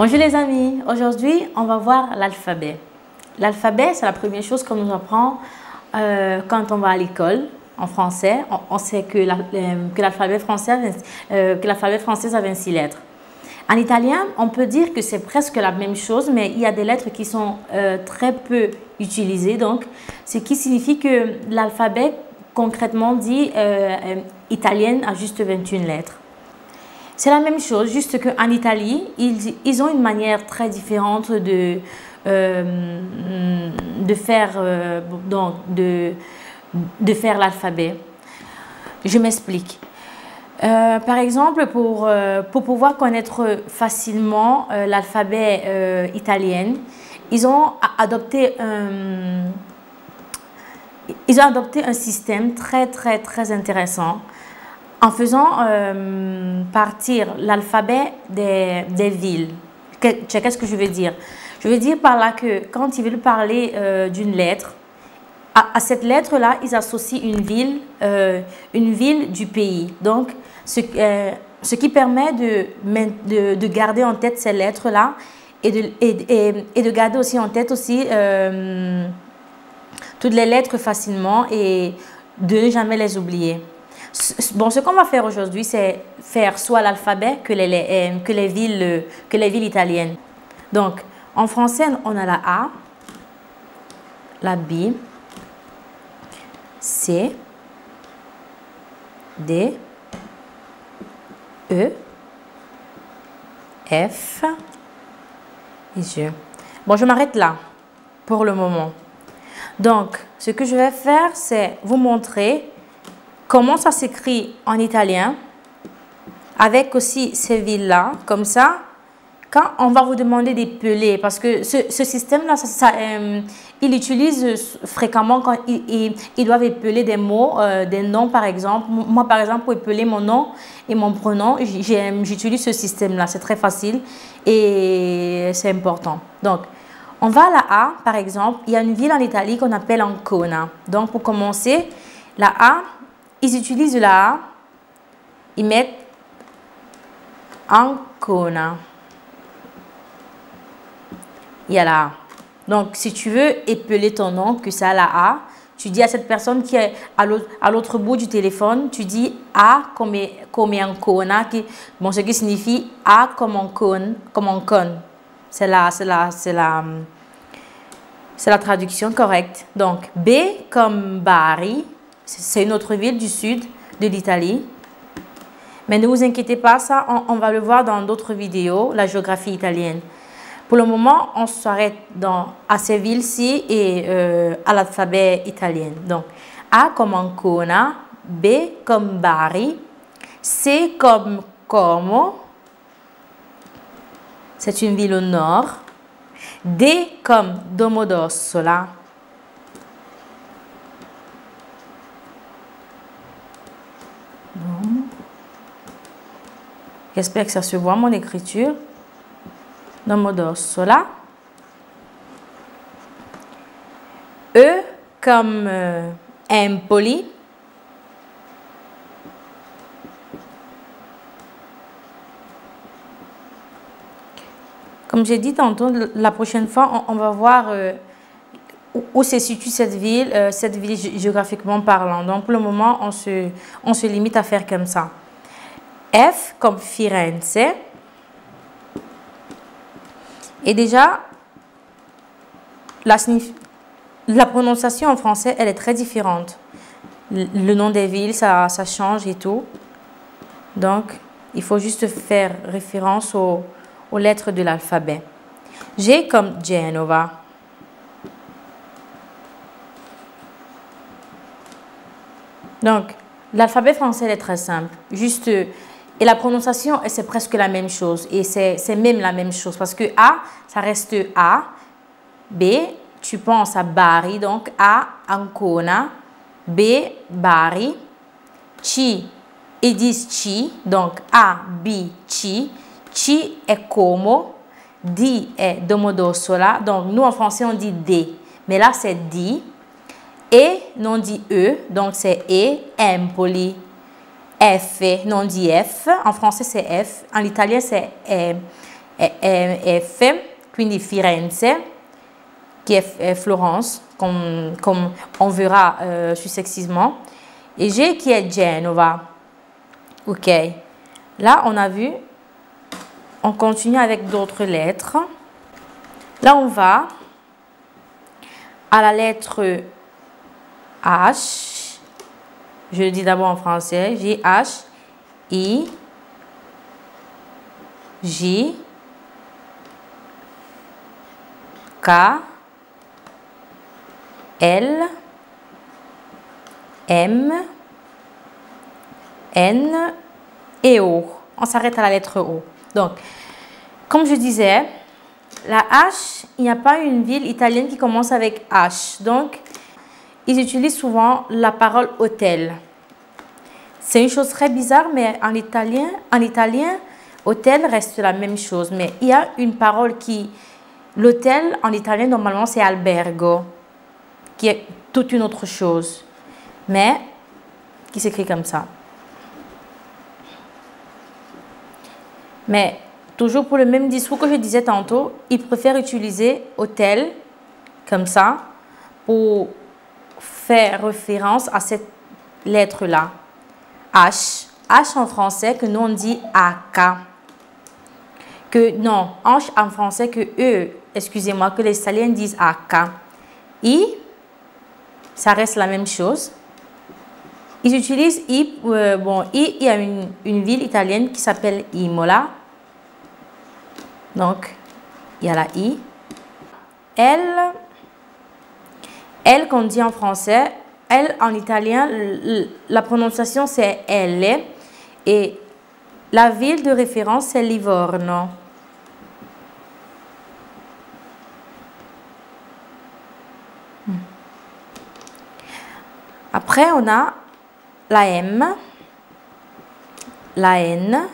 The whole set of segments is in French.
Bonjour les amis, aujourd'hui on va voir l'alphabet. L'alphabet, c'est la première chose qu'on nous apprend quand on va à l'école en français. On sait que l'alphabet français a 26 lettres. En italien, on peut dire que c'est presque la même chose, mais il y a des lettres qui sont très peu utilisées, donc, ce qui signifie que l'alphabet concrètement dit italienne a juste 21 lettres. C'est la même chose, juste qu'en Italie, ils ont une manière très différente de faire l'alphabet. Je m'explique. Par exemple, pour pouvoir connaître facilement l'alphabet italien, ils ont adopté un système très intéressant en faisant partir l'alphabet des villes. Qu'est-ce que je veux dire? Je veux dire par là que quand ils veulent parler d'une lettre, à cette lettre-là, ils associent une ville du pays. Donc, ce qui permet de garder en tête ces lettres-là et de garder aussi en tête aussi toutes les lettres facilement et de ne jamais les oublier. Bon, ce qu'on va faire aujourd'hui, c'est faire soit l'alphabet que les villes italiennes. Donc, en français, on a la A, la B, C, D, E, F et G. Bon, je m'arrête là pour le moment. Donc, ce que je vais faire, c'est vous montrer comment ça s'écrit en italien avec aussi ces villes-là, comme ça, quand on va vous demander d'épeler, parce que ce système-là, il utilise fréquemment quand ils doivent épeler des mots, des noms par exemple. Moi, par exemple, pour épeler mon nom et mon prénom, j'utilise ce système-là. C'est très facile et c'est important. Donc, on va à la A, par exemple. Il y a une ville en Italie qu'on appelle Ancona. Donc, pour commencer, la A, ils utilisent la A, ils mettent Ancona. Il y a la A. Donc, si tu veux épeler ton nom, que ça a la A, tu dis à cette personne qui est à l'autre bout du téléphone, tu dis A comme Ancona, ce qui signifie A comme Ancona. C'est la traduction correcte. Donc, B comme Bari. C'est une autre ville du sud de l'Italie. Mais ne vous inquiétez pas, ça, on va le voir dans d'autres vidéos, la géographie italienne. Pour le moment, on s'arrête à ces villes-ci et à l'alphabet italien. Donc, A comme Ancona, B comme Bari, C comme Como, c'est une ville au nord, D comme Domodossola. J'espère que ça se voit mon écriture. Domodossola. E comme Empoli. Comme j'ai dit tantôt, la prochaine fois, on va voir où se situe cette ville géographiquement parlant. Donc, pour le moment, on se limite à faire comme ça. F comme Firenze. Et déjà, la prononciation en français, elle est très différente. Le nom des villes, ça change et tout. Donc, il faut juste faire référence aux lettres de l'alphabet. G comme Genova. Donc, l'alphabet français est très simple. Et la prononciation, c'est presque la même chose. Et c'est même la même chose. Parce que A, ça reste A. B, tu penses à Bari. Donc, A, Ancona. B, Bari. C, ils disent Ci. Donc, A, B, Ci. C est Como. D est Domodossola. Donc, nous, en français, on dit D. Mais là, c'est D. E, non dit E. Donc, c'est E, Empoli. F, non dit F. En français, c'est F. En italien, c'est è F, quindi Firenze, qui est Florence, comme on verra successivement. Et G qui est Genova. Ok. Là, on a vu. On continue avec d'autres lettres. Là, on va à la lettre H. Je le dis d'abord en français. G, H, I, J, K, L, M, N et O. On s'arrête à la lettre O. Donc, comme je disais, la H, il n'y a pas une ville italienne qui commence avec H. Donc, ils utilisent souvent la parole hôtel. C'est une chose très bizarre, mais en italien, hôtel reste la même chose. Mais il y a une parole qui... L'hôtel, en italien, normalement, c'est albergo, qui est toute une autre chose, mais qui s'écrit comme ça. Mais toujours pour le même discours que je disais tantôt, ils préfèrent utiliser hôtel comme ça pour faire référence à cette lettre-là. H. H en français que nous on dit AK. Que non, H en français que E, excusez-moi, que les Italiens disent AK. I, ça reste la même chose. Ils utilisent I, I, il y a une ville italienne qui s'appelle Imola. Donc, il y a la I. Elle qu'on dit en français, elle en italien, la prononciation c'est elle. Et la ville de référence c'est Livorno. Après, on a la M, la N,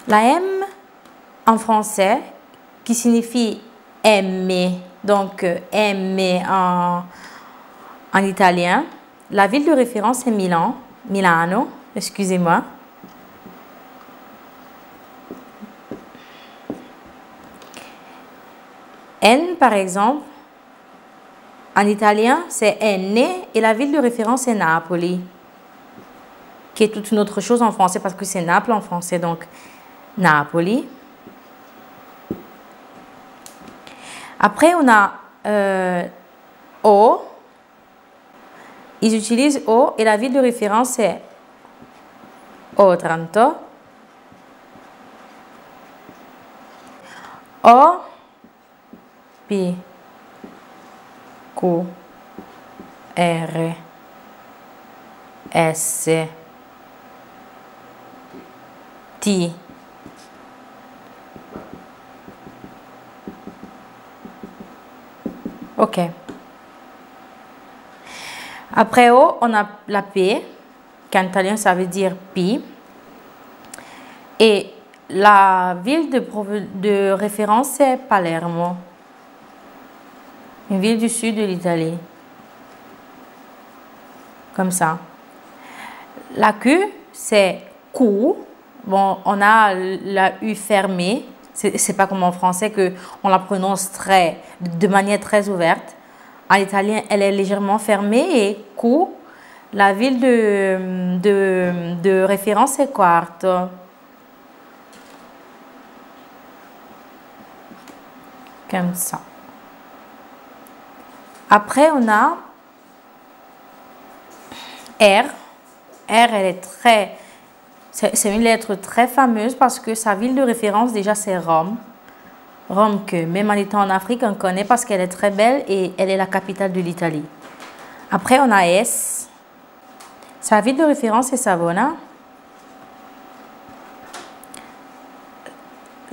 la M en français qui signifie aimer, donc aimer en italien. La ville de référence est Milano, excusez-moi. N par exemple, en italien c'est N et la ville de référence est Napoli, qui est toute une autre chose en français parce que c'est Naples en français, donc Napoli. Après, on a O. Ils utilisent O et la ville de référence est Otranto. O, P, Q, R, S, T. Ok. Après O, on a la P, qui en italien ça veut dire Pi. Et la ville de référence c'est Palermo, une ville du sud de l'Italie. Comme ça. La Q, c'est Q. Bon, on a la U fermée. C'est pas comme en français qu'on la prononce de manière très ouverte. En italien, elle est légèrement fermée et Q, la ville de référence c'est Quarto. Comme ça. Après, on a R. R, elle est c'est une lettre très fameuse parce que sa ville de référence, déjà, c'est Rome. Rome que, même en étant en Afrique, on connaît parce qu'elle est très belle et elle est la capitale de l'Italie. Après, on a S. Sa ville de référence est Savona.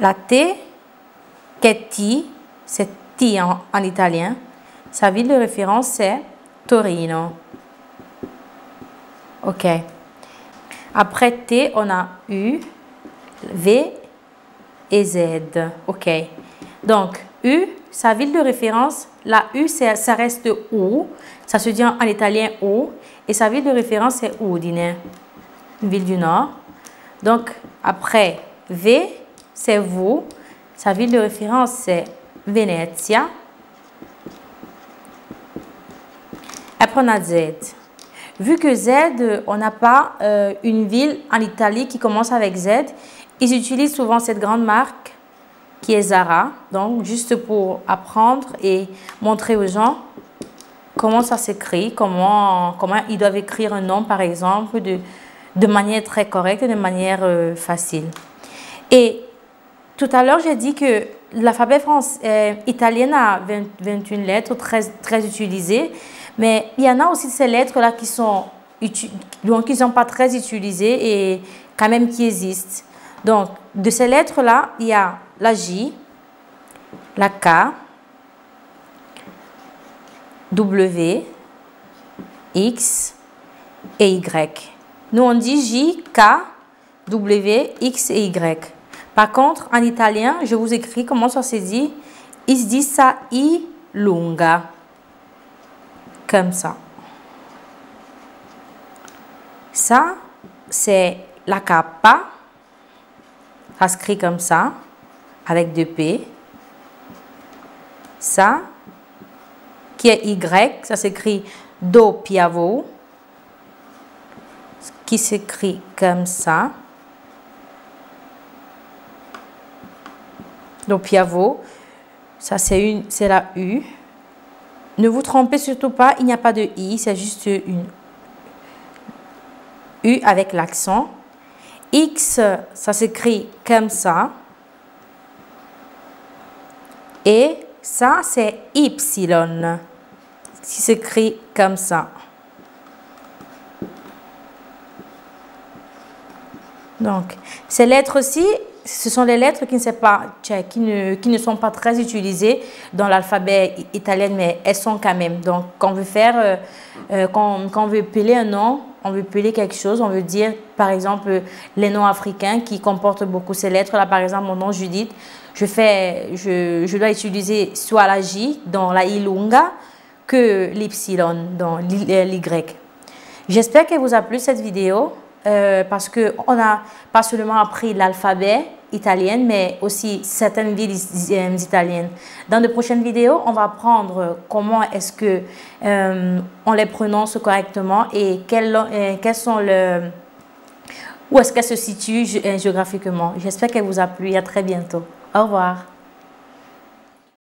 La T, qui est T, c'est T en italien. Sa ville de référence, c'est Torino. Ok. Après T, on a U, V et Z. Ok. Donc, U, sa ville de référence, la U, ça reste U. Ça se dit en italien U. Et sa ville de référence, c'est Udine, une ville du Nord. Donc, après V, c'est vous. Sa ville de référence, c'est Venezia. Après, on a Z. Vu que Z, on n'a pas une ville en Italie qui commence avec Z, ils utilisent souvent cette grande marque qui est Zara. Donc, juste pour apprendre et montrer aux gens comment ça s'écrit, comment ils doivent écrire un nom, par exemple, de manière très correcte et de manière facile. Et tout à l'heure, j'ai dit que l'alphabet italien a 21 lettres très utilisées, mais il y en a aussi ces lettres-là qui sont pas très utilisées et quand même qui existent. Donc, de ces lettres-là, il y a la J, la K, W, X et Y. Nous, on dit J, K, W, X et Y. Par contre, en italien, je vous écris comment ça se dit. Il se dit ça I lunga. Comme ça. Ça, c'est la kappa. Ça s'écrit comme ça, avec 2 P. Ça, qui est Y, ça s'écrit doppiavo, qui s'écrit comme ça. Doppiavo, ça c'est la U. Ne vous trompez surtout pas, il n'y a pas de I, c'est juste une U avec l'accent. X, ça s'écrit comme ça. Et ça, c'est Y, qui s'écrit comme ça. Donc, ces lettres-ci, ce sont des lettres qui ne sont pas très utilisées dans l'alphabet italien, mais elles sont quand même. Donc, quand on veut quand on veut appeler un nom, on veut appeler quelque chose, on veut dire, par exemple, les noms africains qui comportent beaucoup ces lettres-là. Par exemple, mon nom Judith, je dois utiliser soit la J dans la I lunga que l'Y dans l'Y. J'espère qu'elle vous a plu cette vidéo. Parce qu'on a pas seulement appris l'alphabet italien, mais aussi certaines villes italiennes. Dans de prochaines vidéos, on va apprendre comment est-ce que on les prononce correctement et où est-ce qu'elles se situent géographiquement. J'espère qu'elle vous a plu. À très bientôt. Au revoir.